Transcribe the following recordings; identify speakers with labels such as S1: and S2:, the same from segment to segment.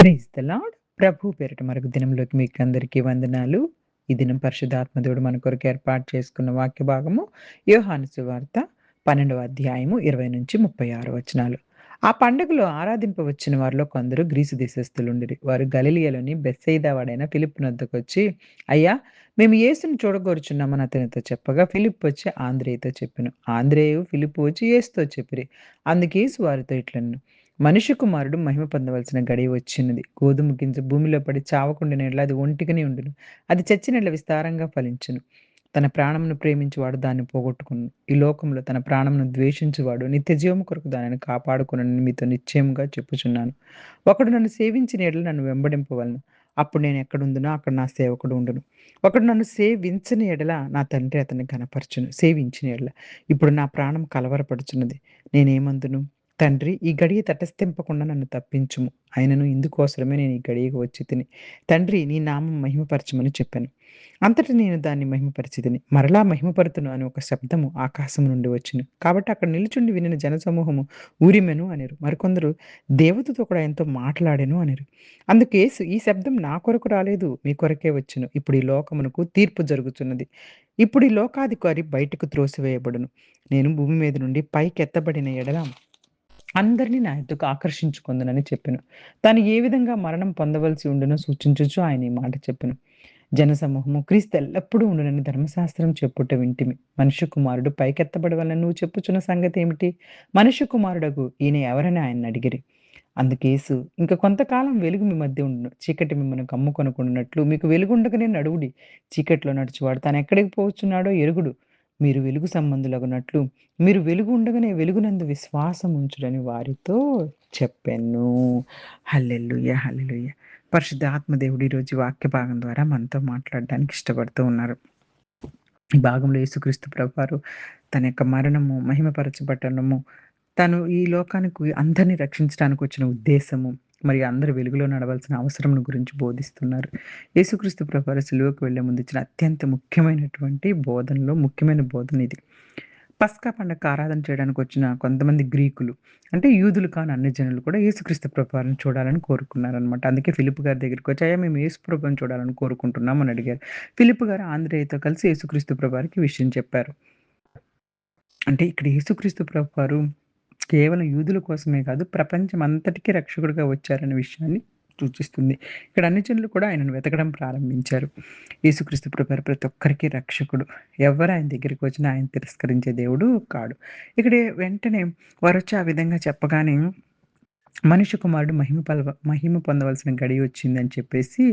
S1: Praise the lord. ప్రభు పేరిట మరొక దినంలోకి మీకందరికీ వందనాలు. ఈ దినం పరిశుద్ధాత్మ దేవుడు మన కొరకు ఏర్పాటు చేసుకున్న వాక్య భాగము యోహాను సువార్త 12వ అధ్యాయము 20-36 వచనాలు. ఆ పండుగలో ఆరాధింపవచ్చిన వారిలో కొందరు గ్రీసు దేశస్థులుండిరి. వారు గలిలయలోని బెత్సయిదా వాడైన ఫిలిప్పు నొద్దకొచ్చి, అయ్యా, మేము యేసుని చూడగోరుచున్నామని అతనితో చెప్పగా, ఫిలిప్పు వచ్చి ఆంద్రేయతో చెప్పెను. ఆంద్రేయు ఫిలిప్పు వచ్చి యేసుతో చెప్పిరి. అందుకు యేసు వారితో ఇట్లనెను, మనుష్య కుమారుడు మహిమ పొందవలసిన గడియ వచ్చినది. గోధుమ గింజ భూమిలో పడి చావకుండిన యెడల అది ఒంటికనే ఉండును. అది చచ్చిన యెడల విస్తారంగా ఫలించును. తన ప్రాణమును ప్రేమించువాడు దాన్ని పోగొట్టుకొనును. ఈ లోకంలో తన ప్రాణమును ద్వేషించువాడు నిత్యజీవము కొరకు దానిని కాపాడుకొనునని మీతో నిశ్చయముగా చెప్పుచున్నాను. ఒకడు నన్ను సేవించిన యెడల నన్ను వెంబడింపవలెను. అప్పుడు నేను ఎక్కడుందునో అక్కడ నా సేవకుడు ఉండును. ఒకడు నన్ను సేవించని యెడల నా తండ్రి అతన్ని ఘనపరచును. సేవించిన యెడల ఇప్పుడు నా ప్రాణం కలవరపడుచున్నది. నేనేమందును? తండ్రి, ఈ గడియ తటస్థింపకుండా నన్ను తప్పించుము. అయినను ఇందుకోసరమే నేను ఈ గడియకు వచ్చితిని. తండ్రి, నీ నామం మహిమపరచమని చెప్పాను. అంతట నేను దాన్ని మహిమపరిచితిని. మరలా మహిమపరుతును అని ఒక శబ్దము ఆకాశము నుండి వచ్చెను. కాబట్టి అక్కడ నిలుచుండి వినిన జనసమూహము ఊరిమెను అనిరి. మరికొందరు దేవదూత కూడా ఆయనతో మాట్లాడెను అనిరి. అందుకు యేసు, ఈ శబ్దం నా కొరకు రాలేదు, మీ కొరకే వచ్చెను. ఇప్పుడు ఈ లోకమునకు తీర్పు జరుగుచున్నది. ఇప్పుడు ఈ లోకాధికారి బయటకు త్రోసివేయబడును. నేను భూమి మీద నుండి పైకెత్తబడిన ఎడల అందరిని నా యొద్దకు ఆకర్షించుకొందునని చెప్పెను. తాను ఏ విధంగా మరణం పొందవలసి ఉండునో సూచించుచు ఆయన ఈ మాట చెప్పెను. జనసమూహము, క్రీస్తు ఎల్లప్పుడూ ఉండునని ధర్మశాస్త్రం చెప్పుట వింటిమి. మనుష్య కుమారుడు పైకెత్తబడవలెనని నువ్వు చెప్పుచున్న సంగతేమిటి? మనుష్య కుమారుడగు ఈయన ఎవరని ఆయననడిగిరి. అందుకు యేసు, ఇంక కొంతకాలం వెలుగు మీ మధ్య ఉండును. చీకటి మిమ్మల్ని కమ్ముకొనకుండునట్లు మీకు వెలుగుండగనే నడువుడి. చీకటిలో నడుచువాడు తానెక్కడికి పోవచ్చున్నాడో ఎరుగుడు. మీరు వెలుగు సంబంధులగునట్లు మీరు వెలుగు ఉండగానే వెలుగునందు విశ్వాసం ఉంచుడని వారితో చెప్పెను. హల్లెలూయా! హల్లెలూయా! పరిశుద్ధాత్మ దేవుడు ఈరోజు ఈ వాక్య భాగం ద్వారా మనతో మాట్లాడడానికి ఇష్టపడుతూ ఉన్నారు. ఈ భాగంలో యేసుక్రీస్తు ప్రభువారు తన యొక్క మరణము, మహిమపరచబడటము, తను ఈ లోకానికి అందరిని రక్షించడానికి వచ్చిన ఉద్దేశము, మరి అందరూ వెలుగులో నడవాల్సిన అవసరమును గురించి బోధిస్తున్నారు. యేసుక్రీస్తు ప్రభువారు సిలువకు వెళ్ళే ముందు ఇచ్చిన అత్యంత ముఖ్యమైనటువంటి బోధనలో ముఖ్యమైన బోధన ఇది. పస్కా పండగకు ఆరాధన చేయడానికి వచ్చిన కొంతమంది గ్రీకులు, అంటే యూదులు కాని అన్ని జనులు కూడా యేసుక్రీస్తు ప్రభువారిని చూడాలని కోరుకున్నారనమాట. అందుకే ఫిలిప్ గారి దగ్గరికొచ్చి, అయ్యా, మేము యేసు ప్రభువుని చూడాలని కోరుకుంటున్నాం అని అడిగారు. ఫిలిప్ గారు ఆంద్రేయతో కలిసి యేసుక్రీస్తు ప్రభువారికి ఈ విషయం చెప్పారు. అంటే ఇక్కడ యేసుక్రీస్తు ప్రభువారు కేవలం యూదుల కోసమే కాదు, ప్రపంచమంతటికి రక్షకుడుగా వచ్చారనే విషయాన్ని సూచిస్తుంది. ఇక్కడ అన్ని జనులు కూడా ఆయనను వెతకడం ప్రారంభించారు. యేసుక్రీస్తు ప్రభువారు ప్రతి ఒక్కరికి రక్షకుడు. ఎవరు ఆయన దగ్గరికి వచ్చినా ఆయన తిరస్కరించే దేవుడు కాడు. ఇక్కడ వెంటనే వారొచ్చి ఆ విధంగా చెప్పగానే మనుష్య కుమారుడు మహిమ పొందవలసిన గడియొచ్చిందని చెప్పేసి,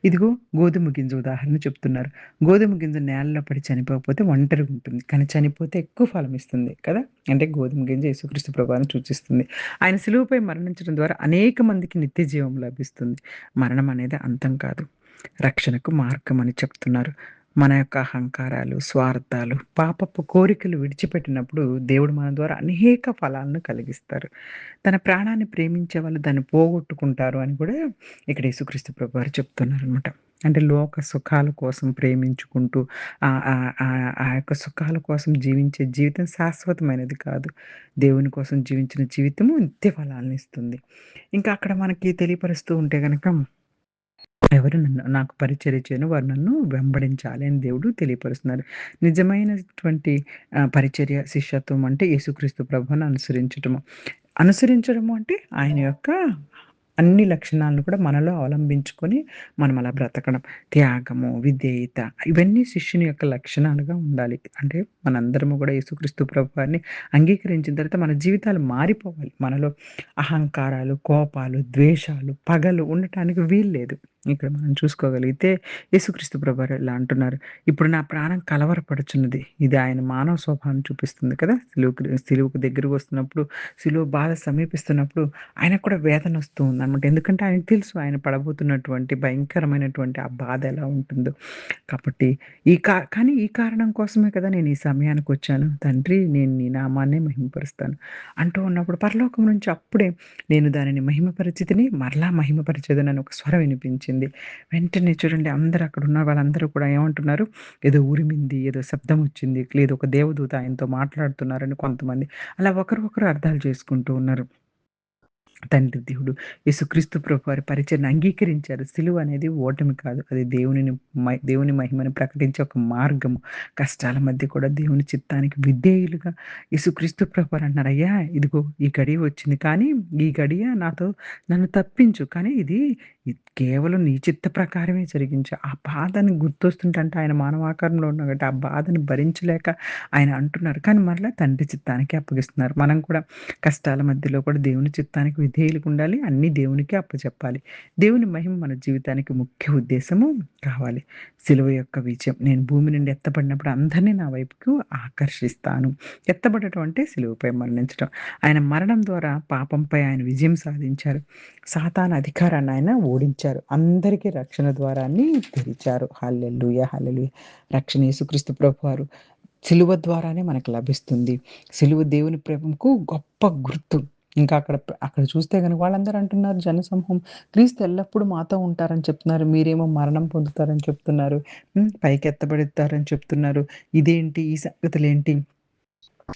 S1: ఇదిగో గోధుమ గింజ ఉదాహరణ చెప్తున్నారు. గోధుమ గింజ నేలలో పడి చనిపోకపోతే ఒంటరిగుంటుంది. కానీ చనిపోతే ఎక్కువ ఫలమిస్తుంది కదా! అంటే గోధుమ గింజ యేసుక్రీస్తు ప్రభువారిని సూచిస్తుంది. ఆయన శిలువపై మరణించడం ద్వారా అనేక మందికి నిత్య జీవం లభిస్తుంది. మరణం అనేది అంతం కాదు, రక్షణకు మార్గం అని చెప్తున్నారు. మన యొక్క అహంకారాలు, స్వార్థాలు, పాపపు కోరికలు విడిచిపెట్టినప్పుడు దేవుడు మన ద్వారా అనేక ఫలాలను కలిగిస్తారు. తన ప్రాణాన్ని ప్రేమించే వాళ్ళు దాన్ని పోగొట్టుకుంటారు అని కూడా ఇక్కడ యేసుక్రీస్తు ప్రభువారు చెప్తున్నారనమాట. అంటే లోక సుఖాల కోసం ప్రేమించుకుంటూ ఆ యొక్క సుఖాల కోసం జీవించే జీవితం శాశ్వతమైనది కాదు. దేవుని కోసం జీవించిన జీవితము నిత్య ఫలాలనిస్తుంది. ఇంకా అక్కడ మనకి తెలియపరుస్తూ ఉంటే గనక, ఎవరు నాకు పరిచర్య చేయను వారు నన్ను వెంబడించాలి అని దేవుడు తెలియపరుస్తున్నారు. నిజమైనటువంటి పరిచర్య, శిష్యత్వం అంటే యేసుక్రీస్తు ప్రభువుని అనుసరించటము. అనుసరించడము అంటే ఆయన యొక్క అన్ని లక్షణాలను కూడా మనలో అవలంబించుకొని మనం అలా బ్రతకడం. త్యాగము, విధేయత, ఇవన్నీ శిష్యుని యొక్క లక్షణాలుగా ఉండాలి. అంటే మనందరము కూడా యేసుక్రీస్తు ప్రభువారిని అంగీకరించిన తర్వాత మన జీవితాలు మారిపోవాలి. మనలో అహంకారాలు, కోపాలు, ద్వేషాలు, పగలు ఉండటానికి వీల్లేదు. ఇక్కడ మనం చూసుకోగలిగితే యేసుక్రీస్తు ప్రభువారు ఇలా అంటున్నారు, ఇప్పుడు నా ప్రాణం కలవరపడుచున్నది. ఇది ఆయన మానవ స్వభావం చూపిస్తుంది కదా! సిలువకు దగ్గరకు వస్తున్నప్పుడు, సిలువ బాధ సమీపిస్తున్నప్పుడు ఆయనకు కూడా వేదనొస్తూ ఉందనమాట. ఎందుకంటే ఆయనకు తెలుసు ఆయన పడబోతున్నటువంటి భయంకరమైనటువంటి ఆ బాధ ఎలా ఉంటుందో. కాబట్టి కానీ ఈ కారణం కోసమే కదా నేను ఈ సమయానికొచ్చాను. తండ్రి, నేను నీ నామాన్నే మహిమపరుస్తాను అంటూ ఉన్నప్పుడు పరలోకం నుంచి అప్పుడే నేను దానిని మహిమపరిచితిని, మరలా మహిమపరిచేదనని ఒక స్వరం వినిపించింది. వెంటనే చూడండి, అందరూ అక్కడున్న వాళ్ళందరూ కూడా ఏమంటున్నారు, ఏదో ఉరిమింది, ఏదో శబ్దం వచ్చింది, లేదు ఒక దేవదూత ఆయనతో మాట్లాడుతున్నారని కొంతమంది అలా ఒకరు ఒకరు అర్థాలు చేసుకుంటూ ఉన్నారు. తండ్రి దేవుడు యేసుక్రీస్తు ప్రభువారి పరిచయను అంగీకరించారు. సిలువ అనేది ఓటమి కాదు. అది దేవుని మహిమను ప్రకటించే ఒక మార్గము. కష్టాల మధ్య కూడా దేవుని చిత్తానికి విధేయులుగా యేసుక్రీస్తు ప్రభువారు అంటున్నారు, "అయ్యా! ఇదిగో ఈ గడియ వచ్చింది. కానీ ఈ గడియ నన్ను తప్పించు. కానీ ఇది కేవలం నీ చిత్త ప్రకారమే జరిగించు." ఆ బాధని గుర్తొస్తుంటంటే ఆయన మానవాకారంలో ఉన్నారు కాబట్టి ఆ బాధను భరించలేక ఆయన అంటున్నారు. కానీ మరలా తండ్రి చిత్తానికి అప్పగిస్తున్నారు. మనం కూడా కష్టాల మధ్యలో కూడా దేవుని చిత్తానికి విధేయులుగా ఉండాలి. అన్నీ దేవునికే అప్పచెప్పాలి. దేవుని మహిమ మన జీవితానికి ముఖ్య ఉద్దేశము కావాలి. సిలువ యొక్క విజయం. నేను భూమి నుండి ఎత్తబడినప్పుడు అందరిని నా వైపుకు ఆకర్షిస్తాను. ఎత్తబడటం అంటే సిలువపై మరణించడం. ఆయన మరణం ద్వారా పాపంపై ఆయన విజయం సాధించారు. సాతాను అధికారాన్ని ఆయన ఓడించారు. అందరికీ రక్షణ ద్వారాన్ని తెరిచారు. హల్లెలూయా! హల్లెలూయా! రక్షణ యేసుక్రీస్తు ప్రభువారు సిలువ ద్వారానే మనకు లభిస్తుంది. సిలువ దేవుని ప్రేమకు గొప్ప గుర్తు. ఇంకా అక్కడ చూస్తే గనుక వాళ్ళందరూ అంటున్నారు జనసమూహం, క్రీస్తు ఎల్లప్పుడూ మాతో ఉంటారని చెప్తున్నారు. మీరేమో మరణం పొందుతారని చెప్తున్నారు. పైకెత్తబడతారని చెప్తున్నారు. ఇదేంటి? ఈ సంగతులేంటి?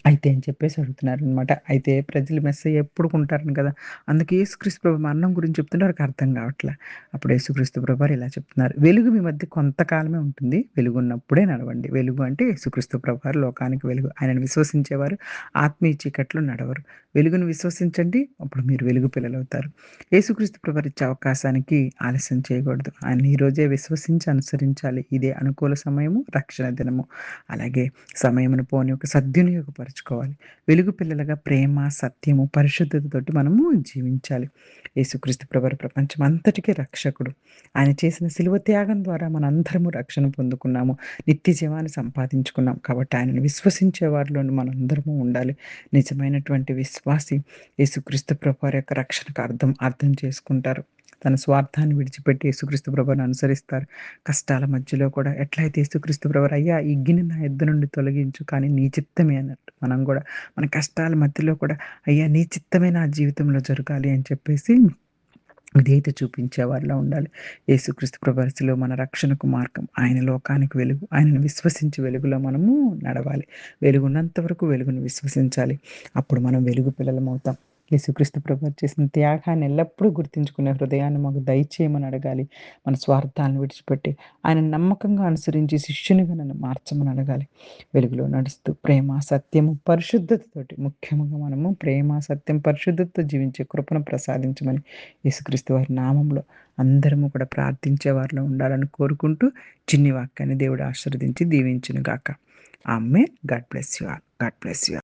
S1: అయితే అని చెప్పేసి అడుగుతున్నారనమాట. అయితే ప్రజలు మెస్సయ్య ఎప్పుడుకుంటారని కదా! అందుకే యేసుక్రీస్తు ప్రభు మరణం గురించి చెప్తుంటే వారికి అర్థం కావట్ల. అప్పుడు యేసుక్రీస్తు ప్రభువారు ఇలా చెప్తున్నారు. "వెలుగు మీ మధ్య కొంతకాలమే ఉంటుంది. వెలుగున్నప్పుడే నడవండి." వెలుగు అంటే యేసుక్రీస్తు ప్రభువారు లోకానికి వెలుగు. ఆయనను విశ్వసించేవారు ఆత్మీయ చీకట్లో నడవరు. వెలుగును విశ్వసించండి. అప్పుడు మీరు వెలుగు పిల్లలవుతారు. యేసుక్రీస్తు ప్రభువారు ఇచ్చే అవకాశానికి ఆలస్యం చేయకూడదు. ఆయన్ని ఈరోజే విశ్వసించి అనుసరించాలి. ఇదే అనుకూల సమయము, రక్షణ దినము. అలాగే సమయమును ఒక సద్వినియోగపరుచుకోవాలి. వెలుగు పిల్లలుగా ప్రేమ, సత్యము, పరిశుద్ధతతోటి మనము జీవించాలి. యేసుక్రీస్తు ప్రభువారు ప్రపంచం అంతటికి రక్షకుడు. ఆయన చేసిన శిలువ త్యాగం ద్వారా మనందరము రక్షణ పొందుకున్నాము. నిత్య జీవాన్ని సంపాదించుకున్నాం. కాబట్టి ఆయనను విశ్వసించే వారిలోని మనందరము ఉండాలి. నిజమైనటువంటి విశ్వాసి యేసుక్రీస్తు ప్రభువారి యొక్క రక్షణకు అర్థం చేసుకుంటారు. తన స్వార్థాన్ని విడిచిపెట్టి యేసుక్రీస్తు ప్రభువుని అనుసరిస్తారు. కష్టాల మధ్యలో కూడా ఎట్లయితే యేసుక్రీస్తు ప్రభువారు, "అయ్యా! ఈ గిన్నె నా యొద్ద నుండి తొలగించు. కానీ నీ చిత్తమే" అన్నట్టు. మనం గూడా మన కష్టాల మధ్యలో కూడా, "అయ్యా! నీ చిత్తమే నా జీవితంలో జరగాలి" అని చెప్పేసి విధేయత చూపించే వారిలా ఉండాలి. యేసుక్రీస్తు ప్రభువారి శిలువ మన రక్షణకు మార్గం. ఆయన లోకానికి వెలుగు. ఆయనను విశ్వసించి వెలుగులో మనము నడవాలి. వెలుగున్నంత వరకు వెలుగును విశ్వసించాలి. అప్పుడు మనం వెలుగు పిల్లలమవుతాం. యేసుక్రీస్తు ప్రభువారు చేసిన త్యాగాన్ని ఎల్లప్పుడూ గుర్తుంచుకునే హృదయాన్ని మాకు దయచేయమని అడగాలి. మన స్వార్థాలను విడిచిపెట్టి ఆయనను నమ్మకంగా అనుసరించి శిష్యునిగా నన్ను మార్చమని అడగాలి. వెలుగులో నడుస్తూ ప్రేమ, సత్యము, పరిశుద్ధతతోటి ముఖ్యంగా మనము ప్రేమ, సత్యం, పరిశుద్ధతతో జీవించే కృపను ప్రసాదించమని యేసుక్రీస్తు వారి నామంలో అందరము కూడా ప్రార్థించే వారిలో ఉండాలని కోరుకుంటూ చిన్ని వాక్యాన్ని దేవుడు ఆశీర్వదించి దీవించును గాక. Amen. God bless you all. God bless you all.